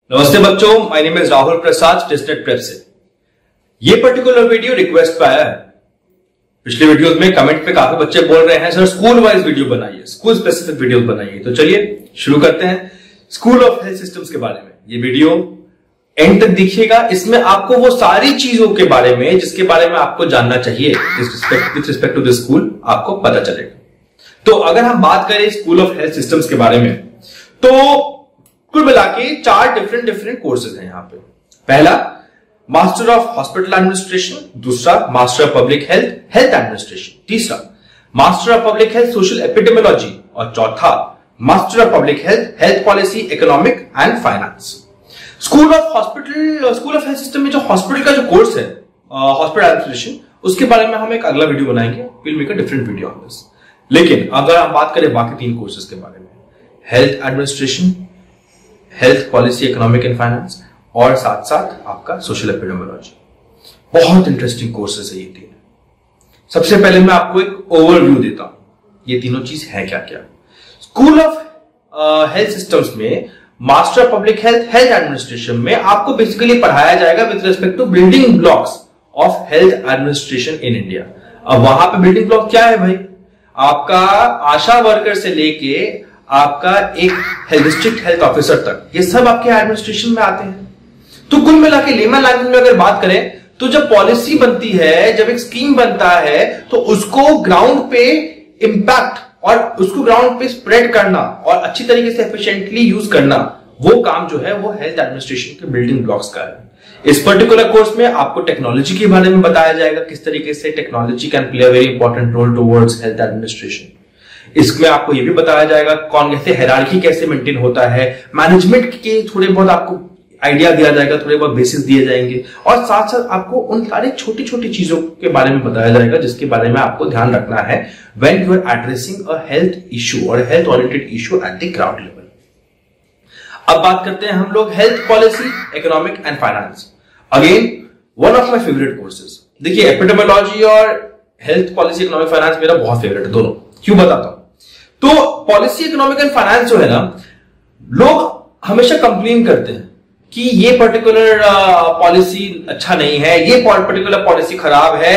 नमस्ते बच्चों, my name is Rahul Prasad tested prep से। ये पर्टिकुलर वीडियो रिक्वेस्ट पे आया है। पिछले वीडियोस में कमेंट पे काफी बच्चे बोल रहे हैं सर स्कूल वाइज वीडियो बनाइए, स्कूल स्पेसिफिक वीडियो बनाइए। तो चलिए शुरू करते हैं स्कूल ऑफ हेल्थ सिस्टम्स के बारे में। ये वीडियो एंड तक देखिएगा, इसमें आपको वो सारी चीजों के बारे में जिसके बारे में आपको जानना चाहिए with respect to this school आपको पता चलेगा। तो अगर हम बात करें स्कूल ऑफ हेल्थ सिस्टम्स के बारे में, तो कुल मिला के 4 डिफरेंट कोर्सेज हैं यहाँ पे। पहला मास्टर ऑफ हॉस्पिटल एडमिनिस्ट्रेशन, दूसरा master of public health administration, तीसरा master of public health social epidemiology और चौथा master of public health policy economic and finance. School of health system में जो हॉस्पिटल का जो कोर्स है हॉस्पिटल एडमिनिस्ट्रेशन, उसके बारे में हम एक अगला वीडियो बनाएंगे, will make a different video on this. लेकिन अगर हम बात करें बाकी 3 कोर्सेज के बारे में, health administration, health policy economic and finance और साथ साथ आपका सोशल एपिडेमियोलॉजी, बहुत इंटरेस्टिंग कोर्सेज है ये 3। सबसे पहले मैं आपको एक ओवरव्यू देता हूं ये तीनों चीज है क्या क्या। स्कूल ऑफ हेल्थ सिस्टम्स में master of public health administration में आपको बेसिकली पढ़ाया जाएगा with respect to building blocks of health administration in India. अब वहां पे बिल्डिंग ब्लॉक क्या है भाई? आपका आशा वर्कर से लेके आपका एक डिस्ट्रिक्ट हेल्थ ऑफिसर तक, ये सब आपके एडमिनिस्ट्रेशन में आते हैं। तो कुल मिला के लेमन लैंग्वेज में अगर बात करें तो जब पॉलिसी बनती है, जब एक स्कीम बनता है, तो उसको ग्राउंड पे इंपैक्ट और उसको ग्राउंड पे स्प्रेड करना और अच्छी तरीके से एफिशिएंटली यूज करना, वो काम जो है वो हेल्थ एडमिनिस्ट्रेशन के बिल्डिंग ब्लॉक्स का है। इस पर्टिकुलर कोर्स में आपको टेक्नोलॉजी के बारे में बताया जाएगा, किस तरीके से technology can play a very important role towards health administration. इसमें आपको यह भी बताया जाएगा कौन कैसे हायरार्की कैसे मेंटेन होता है, मैनेजमेंट के थोड़े बहुत आपको आइडिया दिया जाएगा, थोड़े बहुत बेसिस दिए जाएंगे और साथ साथ आपको उन सारी छोटी छोटी चीजों के बारे में बताया जाएगा जिसके बारे में आपको ध्यान रखना है when you are addressing a health issue और health oriented issue at the ground level. अब बात करते हैं हम लोग health policy economic and finance. Again one of my favourite courses. देखिए एपिडेमियोलॉजी और हेल्थ पॉलिसी इकोनॉमिक फाइनेंस मेरा बहुत फेवरेट है दोनों। क्यों बताता हूं? तो पॉलिसी इकोनॉमिक एंड फाइनेंस जो है ना, लोग हमेशा कंप्लेन करते हैं कि ये पर्टिकुलर पॉलिसी अच्छा नहीं है, ये पर्टिकुलर पॉलिसी खराब है,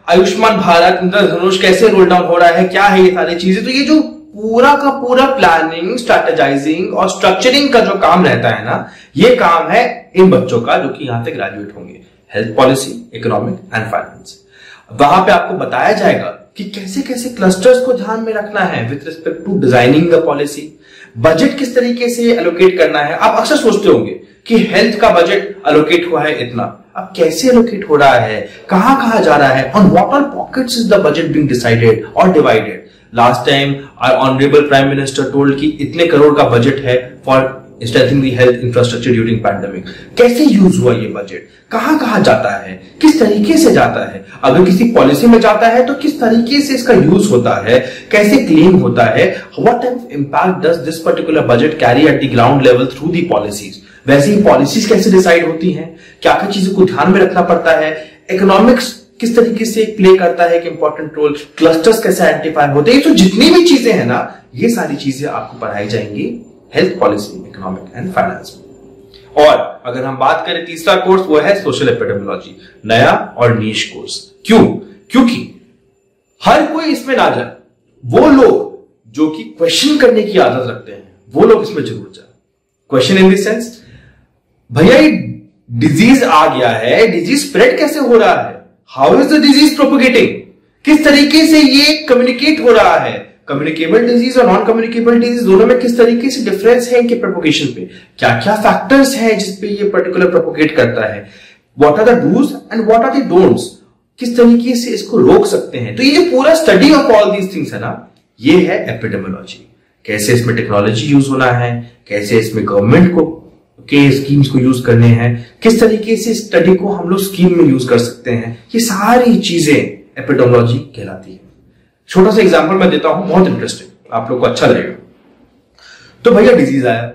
आयुष्मान भारत, इंद्रधनुष कैसे रोल डाउन हो रहा है, क्या है ये सारी चीजें। तो ये जो पूरा का पूरा प्लानिंग, स्ट्रेटेजाइजिंग और स्ट्रक्चरिंग का जो काम रहता है ना, ये काम है इन बच्चों का जो कि यहां से ग्रेजुएट होंगे, health policy economic and finance. वहां पे आपको बताया जाएगा कि कैसे कैसे क्लस्टर्स को ध्यान में रखना है with respect to designing the policy, budget किस तरीके से एलोकेट करना है। आप अक्सर सोचते होंगे कि हेल्थ का बजट एलोकेट हुआ है इतना, अब कैसे एलोकेट हो रहा है, कहां कहां जा रहा है, on what all pockets is the budget being decided और divided. Last time our honourable prime minister told कि इतने करोड़ का बजट है for strengthening the health infrastructure during pandemic. कैसे यूज हुआ ये बजट, कहां कहां जाता है, किस तरीके से जाता है, अगर किसी पॉलिसी में जाता है तो किस तरीके से इसका यूज होता है, कैसे क्लेम होता है, what type of impact does this particular budget carry eight the ground level through the policies. वैसे ही पॉलिसीज कैसे डिसाइड होती हैं, क्या क्या चीजों को ध्यान में रखना पड़ता है, इकोनॉमिक्स किस तरीके से प्ले करता है एक इंपॉर्टेंट रोल, क्लस्टर्स कैसे आइडेंटिफाई होते हैं। तो जितनी भी चीजें हैं ना, ये सारी चीजें आपको पढ़ाई जाएंगी health policy economic and finance में। और अगर हम बात करें तीसरा कोर्स, वो है सोशल एपिडेमियोलॉजी, नया और नीश कोर्स। क्यों? क्योंकि हर कोई इसमें ना जाए, वो लोग जो कि क्वेश्चन करने की आदत रखते हैं वो लोग इसमें जरूर जाए। क्वेश्चन इन द सेंस, भैया ये डिजीज आ गया है, डिजीज स्प्रेड कैसे हो रहा है, how is the disease propagating, किस तरीके से ये कम्युनिकेट हो रहा है, कम्युनिकेबल डिजीज और नॉन कम्युनिकेबल डिजीज दोनों में किस तरीके से डिफरेंस है इनके प्रोपोगेशन पे, क्या क्या फैक्टर्स हैं जिसपे ये पर्टिकुलर प्रोपोगेट करता है, what are the dos and what are the don'ts, किस तरीके से इसको रोक सकते हैं। तो ये जो पूरा study of all these things है ना, ये है एपिडेमियोलॉजी। कैसे इसमें टेक्नोलॉजी यूज होना है, कैसे इसमें गवर्नमेंट को के स्कीम्स को यूज करने हैं, किस तरीके से स्टडी को हम लोग स्कीम में यूज कर सकते हैं, ये सारी चीजें एपिडेमियोलॉजी कहलाती है। छोटा सा एग्जांपल मैं देता हूं, बहुत इंटरेस्टिंग, आप लोग को अच्छा लगेगा। तो भैया डिजीज आया,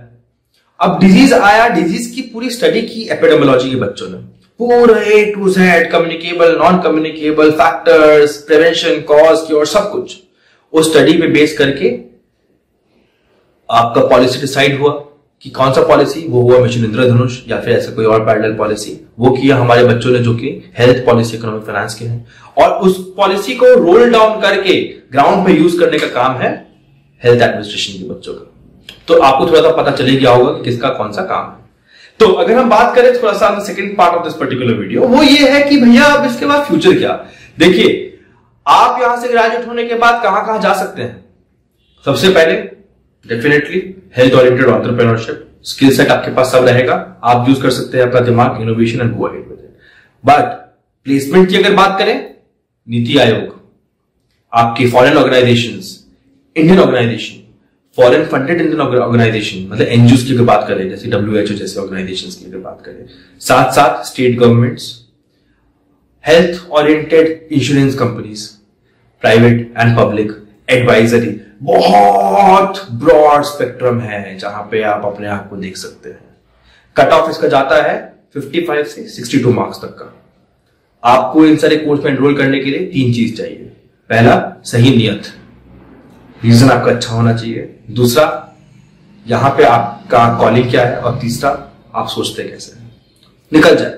अब डिजीज आया, डिजीज की पूरी स्टडी की एपिडेमियोलॉजी के बच्चों ने, पूरा A to Z, communicable, non communicable, factors, prevention, cause, cure, सब कुछ उस स्टडी पे बेस करके आपका पॉलिसी डिसाइड हुआ कि कौन सा पॉलिसी, वो हुआ मिशन इंद्रधनुष या फिर ऐसा कोई और पैरेलल पॉलिसी, वो किया हमारे बच्चों ने जो कि हेल्थ पॉलिसी इकोनॉमिक फाइनेंस के हैं, और उस पॉलिसी को रोल डाउन करके ग्राउंड पे यूज करने का काम है हेल्थ एडमिनिस्ट्रेशन के बच्चों का। तो आपको थोड़ा सा पता चले गया होगा कि किसका कौन सा काम है। तो अगर हम बात करें थोड़ा सा second part of this particular video, वो ये है कि भैया अब इसके बाद फ्यूचर क्या। देखिए, आप यहां से ग्रेजुएट होने के बाद कहां कहां जा सकते हैं। सबसे पहले definitely health oriented entrepreneurship skill set आपके पास सब रहेगा, आप यूज कर सकते हैं अपना दिमाग, innovation and go ahead with it. But placement की अगर बात करें, नीति आयोग, आपकी foreign organisations, Indian organisation, foreign funded Indian organisation, मतलब एनजीओ की अगर बात करें, जैसे WHO जैसे ऑर्गेनाइजेशंस की अगर बात करें, साथ साथ state governments, health oriented insurance companies, private and public, advisory, बहुत ब्रॉड स्पेक्ट्रम है जहां पे आप अपने आप को देख सकते हैं। कट ऑफ इसका जाता है 55 से 62 मार्क्स तक का। आपको इन सारे कोर्स में एनरोल करने के लिए 3 चीज चाहिए। पहला, सही नियत, रीजन आपका अच्छा होना चाहिए। दूसरा, यहां पे आपका कॉलिंग क्या है, और तीसरा, आप सोचते कैसे हैं। निकल जाए।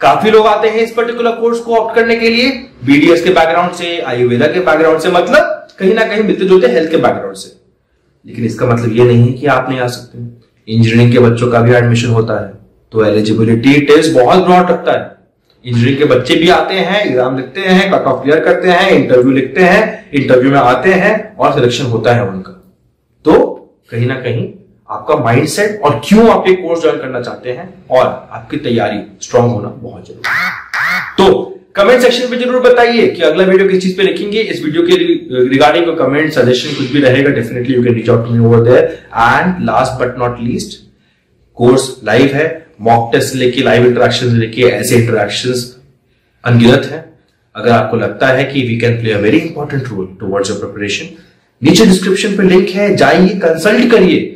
काफी लोग आते हैं इस पर्टिकुलर कोर्स को ऑप्ट करने के लिए BDS के बैकग्राउंड से, आयुर्वेदा के बैकग्राउंड से, मतलब कहीं ना कहीं मिलते जुलते हेल्थ के बैकग्राउंड से। लेकिन इसका मतलब ये नहीं है कि आप नहीं आ सकते। इंजीनियरिंग के बच्चों का भी एडमिशन होता है, तो एलिजिबिलिटी टेस्ट बहुत ब्रॉड रखता है। इंजीनियरिंग के बच्चे भी आते हैं, एग्जाम लिखते हैं, कट ऑफ क्लियर करते हैं, इंटरव्यू लिखते हैं, इंटरव्यू में आते हैं और सिलेक्शन होता है उनका। तो कहीं ना कहीं आपका माइंडसेट और क्यों आप ये कोर्स ज्वाइन करना चाहते हैं और आपकी तैयारी स्ट्रांग होना बहुत जरूरी है। तो कमेंट सेक्शन पे जरूर बताइए कि अगला वीडियो किस चीज पे लिखेंगे। इस वीडियो के रिगार्डिंग कमेंट सजेशन कुछ भी रहेगा, definitely you can reach out to me over there. And last but not least, course live है, मॉक टेस्ट लेके, लाइव इंटरेक्शन लेके, ऐसे इंटरेक्शंस अनगिनत है। अगर आपको लगता है कि we can play a very important role towards your preparation, नीचे डिस्क्रिप्शन पे लिंक है, जाइए, कंसल्ट करिए।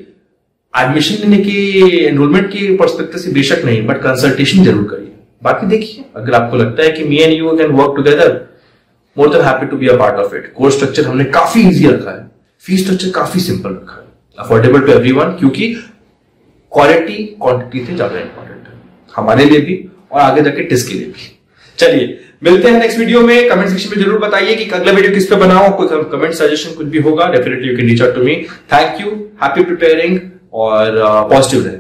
एडमिशन लेने की, एनरोलमेंट की पर्सपेक्टिव से बेशक नहीं, बट कंसल्टेशन जरूर करिए। बाकी देखिए, अगर आपको लगता है कि me and you can work together, more than happy to be a part of it. Course structure हमने काफी इजी रखा है, फीस स्ट्रक्चर काफी सिंपल रखा है, अफोर्डेबल टू एवरीवन, क्योंकि क्वालिटी क्वांटिटी से ज्यादा इंपॉर्टेंट है हमारे लिए भी और आगे जाके टेस्ट के लिए भी। चलिए, मिलते हैं नेक्स्ट वीडियो में। कमेंट सेक्शन में जरूर बताइए कि अगला वीडियो किस पे बनाऊं, कोई कमेंट सजेशन कुछ भी होगा, definitely you can reach out to me. Thank you, happy preparing और पॉजिटिव रहे।